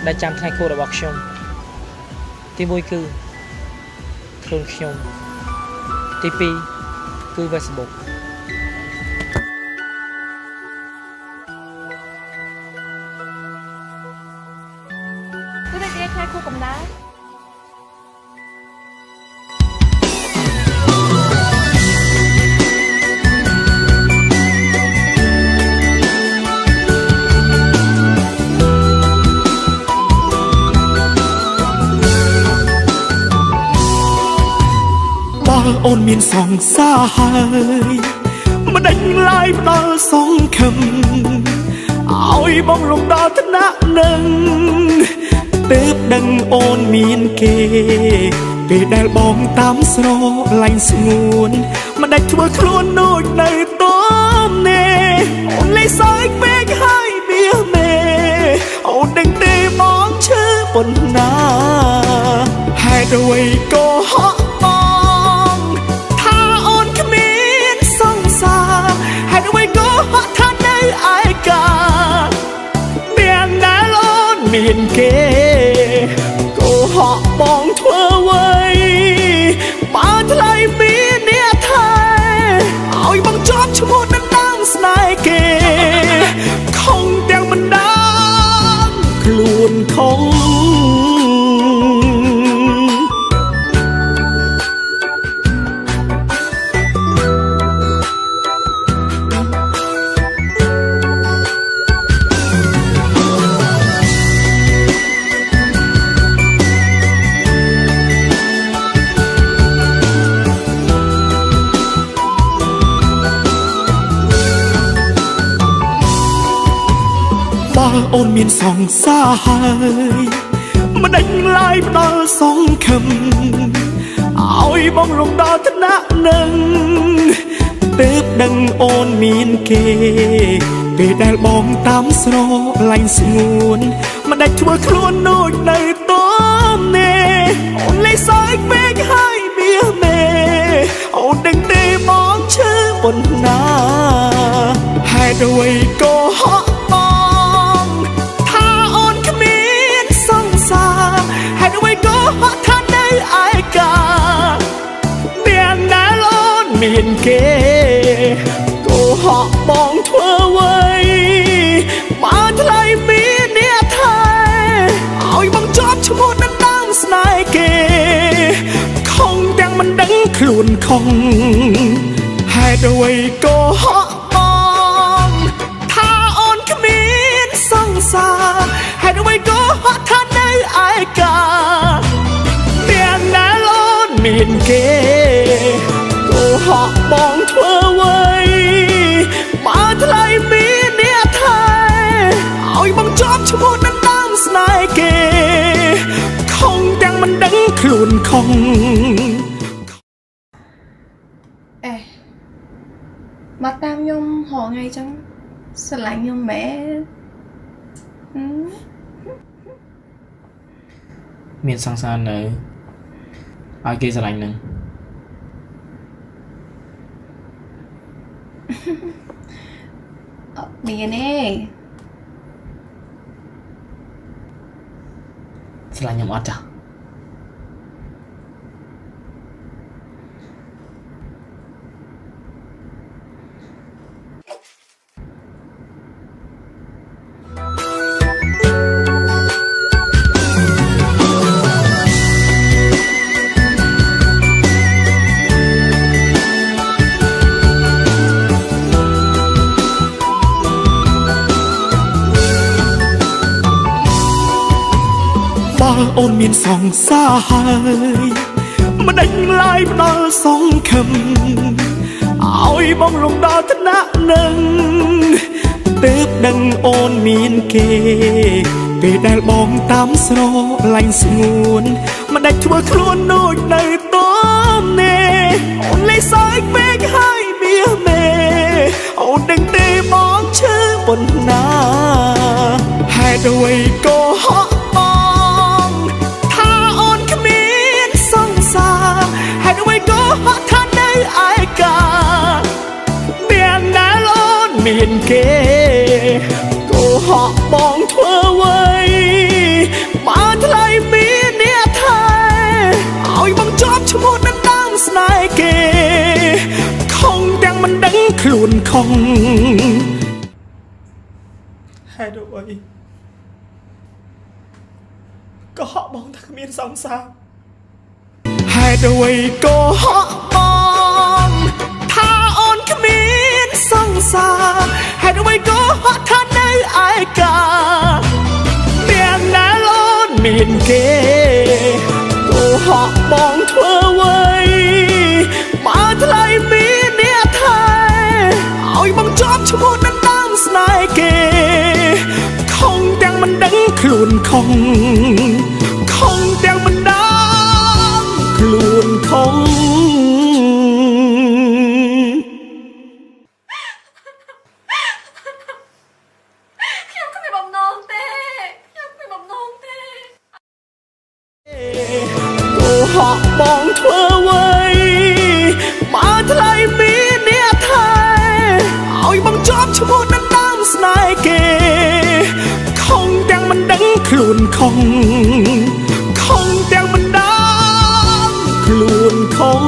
ដែលចាំថ្ងៃខួបរបស់ខ្ញុំទី1គឺខ្លួនខ្ញុំទី2គឺ Facebook គឺតែថ្ងៃខួបកំដៅអូនមានសង្សារហើយមិនដេញឡាយផ្ដល់សងខឹមឲ្យបងលំដល់ថ្នាក់នឹងទើបដឹងអូនមានគេពេលដែលបងតាមស្រឡាញ់ស្ងួនមិនដេចធ្វើខ្លួនដូចនៅតំនេអូនលេសើចពេកហើយមាសមេអូនដឹងទេបងឈឺប៉ុណ្ណាហេតុអ្វីក៏ហក់មានគេក៏ហក់បងធ្វើអ្វីបើថ្លៃមានអ្នកថែឲ្យបងជាប់ឈ្មោះដណ្ដើមស្នេហ៍គេខំទាំងមិនដឹងខ្លួនខំអូនមានសង្សារហើយមិនដេញឡាយផ្ដល់សងខឹមឲ្យបងលំដល់ថ្នាក់នឹងទើបដឹងអូនមានគេពេលដែលបងតាមស្រឡាញ់ស្ងួនមិនដេចធ្វើខ្លួនដូចនៅតំនេអូនលេសើចពេកហើយមាសមេអូនដឹងទេបងឈឺប៉ុណ្ណាហេតុអ្វីក៏ហក់មានគេក៏ហក់បងធ្វើអ្វីបើថ្លៃមានអ្នកថែឲ្យបងជាប់ឈ្មោះដណ្ដើមស្នេហ៍គេខំទាំងមិនដឹងខ្លួនខំហេតុអ្វីក៏ហក់បងថាអូនគ្មានសង្សារហេតុអ្វីក៏ហក់ថានៅឯកាទាំងណាអូនមានគេហក់បងធ្វើអ្វីបើថ្លៃមានអ្នកថែឲ្យបងជាប់ឈ្មោះដណ្ដើមស្នេហ៍គេខំទាំងមិនដឹងខ្លួនខំមកតាមខ្ញុំហៅថ្ងៃចឹងស្រឡាញ់ខ្ញុំមែនមានសង្សារនៅឲ្យគេស្រឡាញ់នឹងមានទេស្រឡាញ់ខ្ញុំអត់ចាអូនមានសង្សារហើយមិនដេញឡាយផ្ដល់សងខឹមឲ្យបងលំដល់ថ្នាក់នឹងទើបដឹងអូនមានគេពេលដែលបងតាមស្រឡាញ់ស្ងួនមិនដេចធ្វើខ្លួនដូចនៅតំនេអូនលេសើចពេកហើយមាសមេអូនដឹងទេបងឈឺប៉ុណ្ណាហេតុអ្វីក៏ហក់ហេតុអ្វីក៏ហក់ថានៅឯកាទាំងណាអូនមានគេក៏ហក់បងធ្វើអ្វី งให้ด้วยก็เหาะมองถ้ามีสองสามให้ด้วยก็เหาะมองถ้าอ่อนขมิ้นสองสาให้ด้วยก็เหาะท่าในอายกาเมียงนาลอนมีนเกก็เหาะมองเธอไว้มาทลายมีเนี่ยไทยเอาอีบังจอบชมูนั้นน้ำสไนเกคงแต่งมันดังคลุนคงแต่งมันดังคลุนคงខ្ញុំគ្មានបំណងទេខ្ញុំគ្មានបំណងទេ กูเหาะมองเธอไว้มาทลายมีเนี่ยไทยเอาอีบังจอบชมูนั้นน้ำสไนเกคงแต่งมันดังคลุนคงแต่งมันดังคลุนคง